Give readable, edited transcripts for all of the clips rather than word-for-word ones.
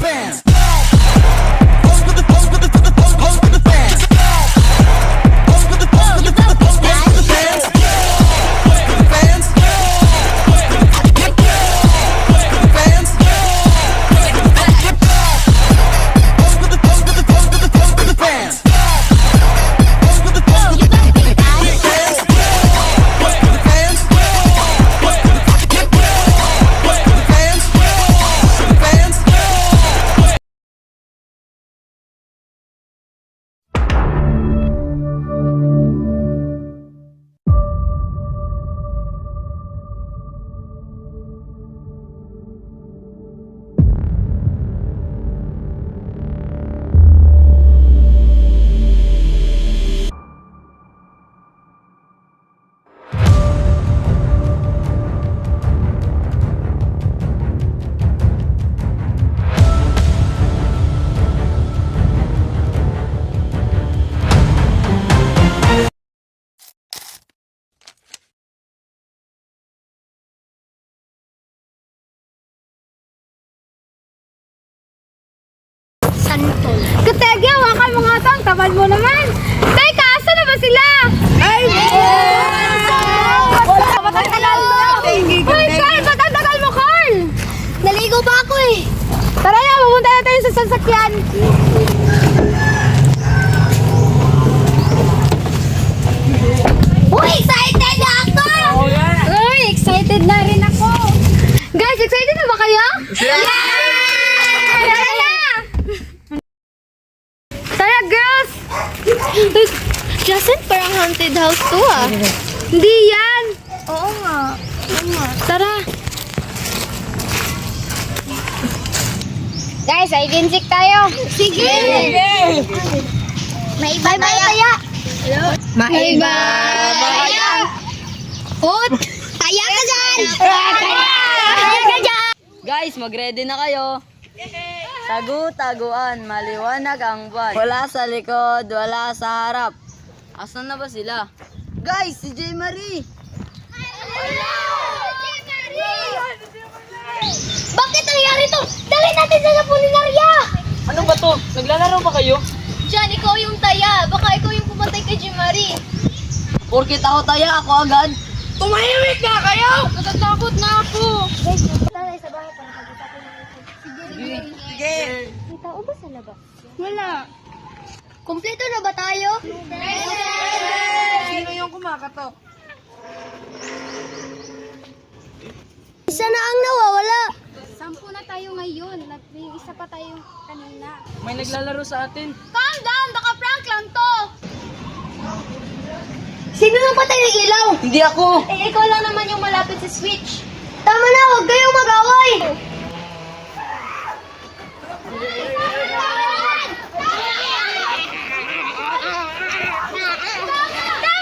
fans. Pose for the pose for the for the pose pose for the fans. Pose for the pose for the for the pose pose for the fans. For the fans. For the fans. Pose for the pose for the pose for the pose for the fans. Pose for the pose for the fans. For the fans. For the fans. Santol. Kategi, hawakan mo nga ito. Ang tamal mo naman. Teka, asa na ba sila? Ay! Ba't ang tagal mo? Uy, Carl! Ba't ang tagal mo, Carl? Naligo pa ako eh. Tara na, pupunta na tayo sa sasakyan. Uy, excited na ako! Uy, excited na rin ako. Guys, excited na ba kayo? Yeah! Tara na! Tara, girls! Jason, parang haunted house to ah. Hindi yan! Oo nga. Tara. Guys, ay ginsik tayo. Sige! May iba taya. May iba taya. Ut! Taya ka dyan! Taya ka dyan! Guys, mag-ready na kayo. Tagu-taguan, maliwanag ang buwan. Wala sa likod, wala sa harap. Asan na ba sila? Guys, si J. Marie! Bakit nangyari to? Dali natin sa pulinarya! Ano ba to? Naglalaro ba kayo? Jan, ikaw yung taya. Baka ikaw yung pumatay kay Jimari. Porkit ako taya, ako agad. Tumahimik na kayo! Natatakot na ako. Guys, tara sa bahay para pag-usapin natin. Sige. May tao ba sa labas? Wala. Kompleto na ba tayo? Sino yung kumakatok? Isa na ang nawawala. 10 na tayo ngayon. May isa pa tayo kanina. May naglalaro sa atin. Calm down! Baka prank lang to! Sino nang patay ng ilaw? Hindi ako. Eh, ikaw lang naman yung malapit sa switch. Tama na! Huwag kayong mag-away! Tama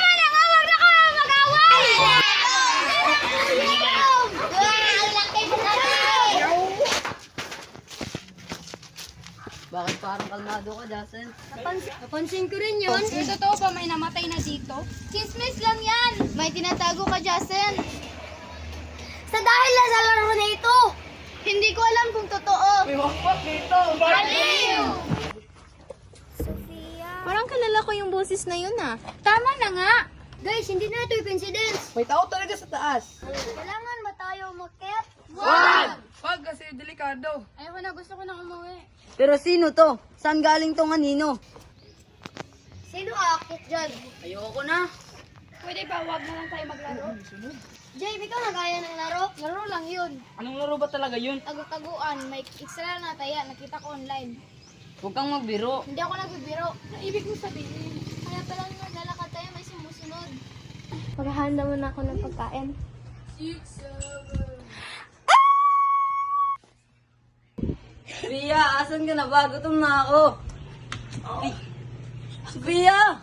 na nga! Huwag na kayo mag-away! Bakit parang kalmado ka, Jason? Napansin ko rin yun. Totoo ba may namatay na dito? Chismis lang yan. May tinatago ka, Jason. Sa dahil na sa laro na ito, hindi ko alam kung totoo. May wakpak dito. Baliw! Sofia. Parang kalala ko yung boses na yun ah. Tama na nga. Guys, hindi na ito coincidence. May tao talaga sa taas. Kailangan ba tayo umakyat? Wag kasi delikado. Ayoko na, gusto ko na umuwi. Pero sino to? Saan galing tong anino? Sino aakit dyan? Ayoko na. Pwede ba wag na lang tayo maglaro? Jay, ikaw na kaya ng laro? Laro lang yun. Anong laro ba talaga yun? Tagu-taguan, may extra na taya, nakita ko online. Huwag kang magbiro. Hindi ako nagbibiro. Ang ibig mo sabihin? Kaya palang naglalakad tayo, may sumusunod. Paghahanda muna ako ng pagkain. 6, 7. Sophia, asan ka na ba? Gutom na ako. Ay. Sophia!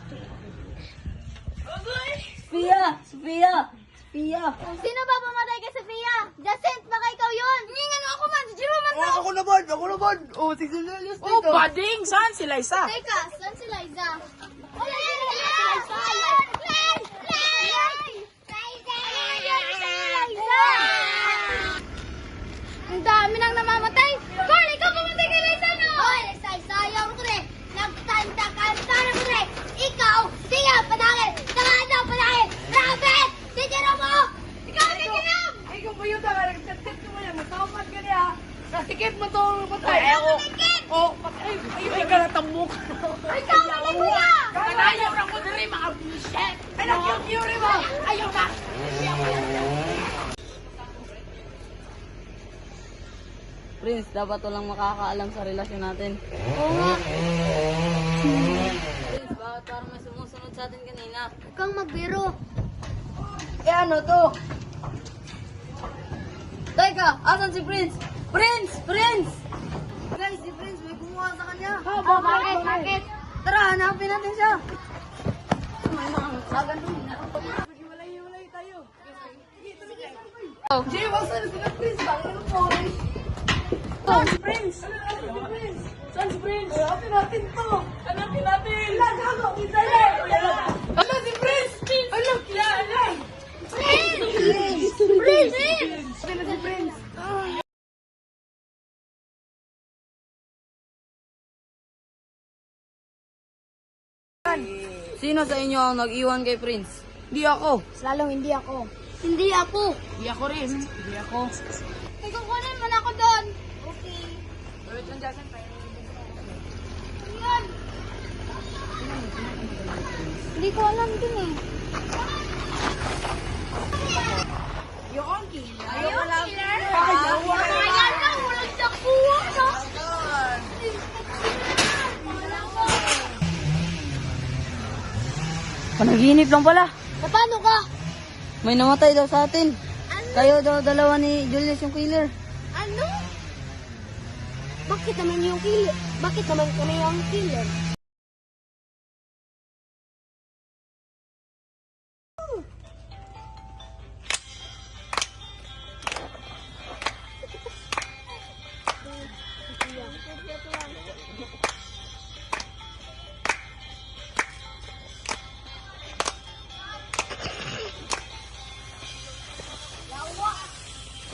Sophia! Sophia! Sophia! Sino ba pumatay kay Sofia? Jacent, baka ikaw yun! Hindi nga ako man, si Jiro man to! Ako naman! Ako naman! Oh, si Julius dito. Oh, bading! Saan si Liza? Teka, saan si Liza? Wala si Liza! Ang dami nang namamatay! Carl, ikaw pumatay kay Liza! Bakit mo to patay? Ayaw. Oh, patay. Ay, ka natambok. Ay, tama na kuya! Kanayaw na ko dali, mga bullshit. Ano yung theory mo? Ayaw na. Prince, dapat walang makakaalam sa relasyon natin. Oo nga. Prince, bakit parang may sumusunod sa atin kanina? Huwag kang magbiro. Eh ano to? Teka, asan si Prince? Prince! Prince! Guys, si Prince may kumuha sa kanya. Oh, bakit? Bakit? Tara, hanapin natin siya. May mga magagandun na. Hiwalay tayo. Jay, wasan sila Prince? Bakit po? Saan si Prince? Saan si Prince? Hanapin natin to. Hanapin natin. Lagago, dali. Ano si Prince? Ano? Kilala. Prince! Prince! Sino si Prince? Sino sa inyo ang nag-iwan kay Prince? Di ako. Lalong hindi ako. Hindi ako. Di ako rin. Di ako. May kukunin man ako doon. Okay. Yan. Hindi ko alam din eh. Yung killer. Ayaw killer? Ayaw. Ayan na, walang sakuha na. Panaginip lang pala. Paano ka? May namatay daw sa atin. Ano? Kayo daw dalawa ni Julius yung killer. Ano? Bakit naman yung killer? Bakit naman kami yung killer?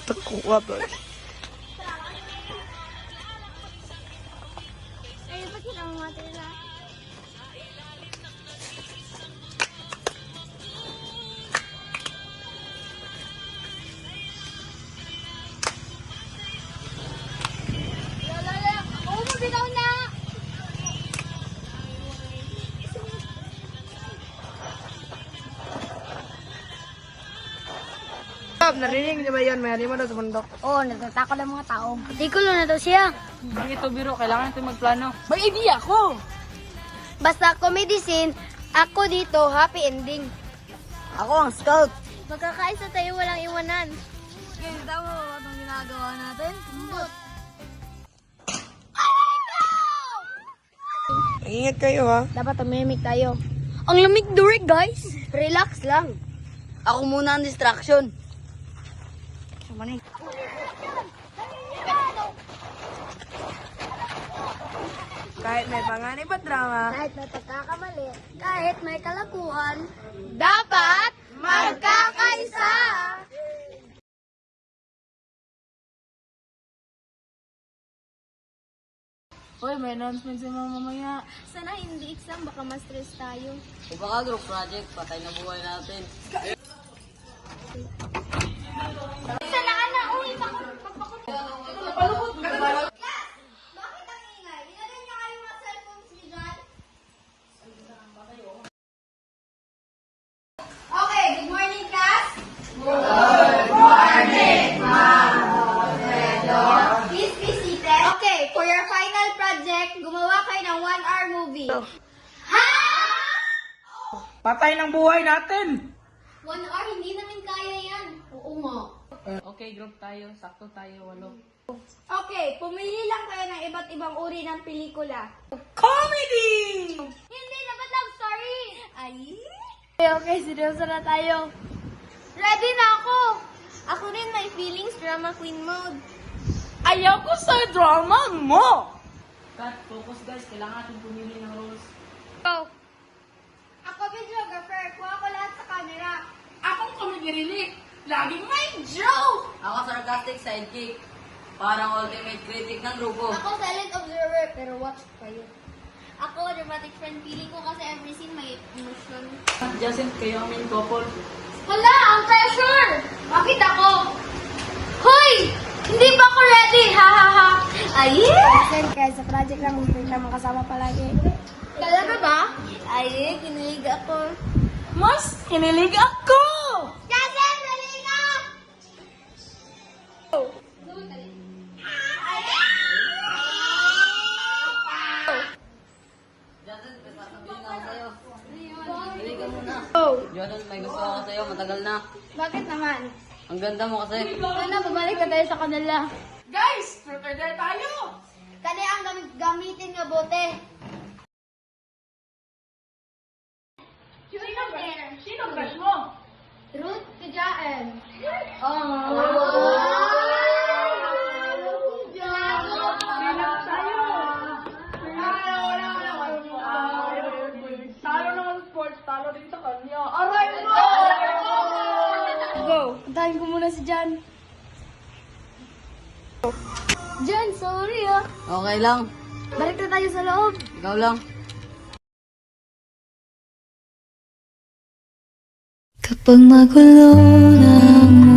Takuha ba? Ay, bakit ang matay na? Lala, oo, mabitaw na! Narinig niyo ba yan? May anima daw sa bundok. Oo, natatakot ang mga tao. Tikulo na daw siya. Hindi ito biro, kailangan natin magplano. May idea ko! Basta comedy scene, ako dito, happy ending. Ako ang scout. Magkakaisa tayo, walang iwanan. Guys, tama ba itong ginagawa natin? Ingat kayo ha. Dapat tumimik tayo. Ang lamig durig, guys. Relax lang. Ako muna ang distraction. Kahit may panganib at drama. Kahit may pagkakamali, kahit may kalakuhan, dapat magkakaisa! Uy, may announcement si mama mamaya. Sana hindi exam, baka ma-stress tayo. O baka group project, patay na buhay natin. Sana na, uwi pa ko. Bakit ang ingay? Ilagay niyo kayo mga cellphones niyo dyan? Okay, good morning, class. Good morning, Ma'am. Please be seated. Okay, for your final project, gumawa kayo ng 1-hour movie. Ha? Patay ng buhay natin! 1 hour, hindi namin kaya yan. Oo nga. Okay, group tayo. Sakto tayo, 8. Okay, pumili lang kayo ng iba't ibang uri ng pelikula. Comedy! Hindi naman love story! Ay? Okay, seryoso na tayo. Ready na ako! Ako rin may feelings drama queen mode. Ayaw ko sa drama mo! Cut, focus guys. Kailangan natin pumili ng roles. Go! Ako videographer, kuha ko lahat sa camera. Akong comedy relief. Laging may joke! Ako sarcastic sidekick. Parang ultimate critic ng grupo. Ako silent observer, pero watch kayo. Ako dramatic friend, feeling ko kasi every scene may emotion. Jacinth, kayo ang main couple. Wala! Ang pressure! Bakit ako? Hoy! Hindi pa ako ready, ha ha ha. Ay! Kaya sa project lang, hindi naman kasama palagi. Talaga ba? Ay, kinilig ako. Mas, kinilig ako! Jason, dali na! Jordan, may sasabihin ako sa'yo. Dali ka muna. Oh. Jordan, may gusto ako sa'yo. Matagal na. Bakit naman? Ang ganda mo kasi. Sana babalik ka tayo sa kanila. Guys, prepare na tayo! Kani ang gamitin nga bote. Sino crush mo? Ruth Tijaen. Talo naman sports, talo din sa kanya. Aray mo! Go! Puntahin ko muna si Jan. Jan, sorry ah. Okay lang. Balik na tayo sa loob. Ikaw lang. Kapag magulo na ang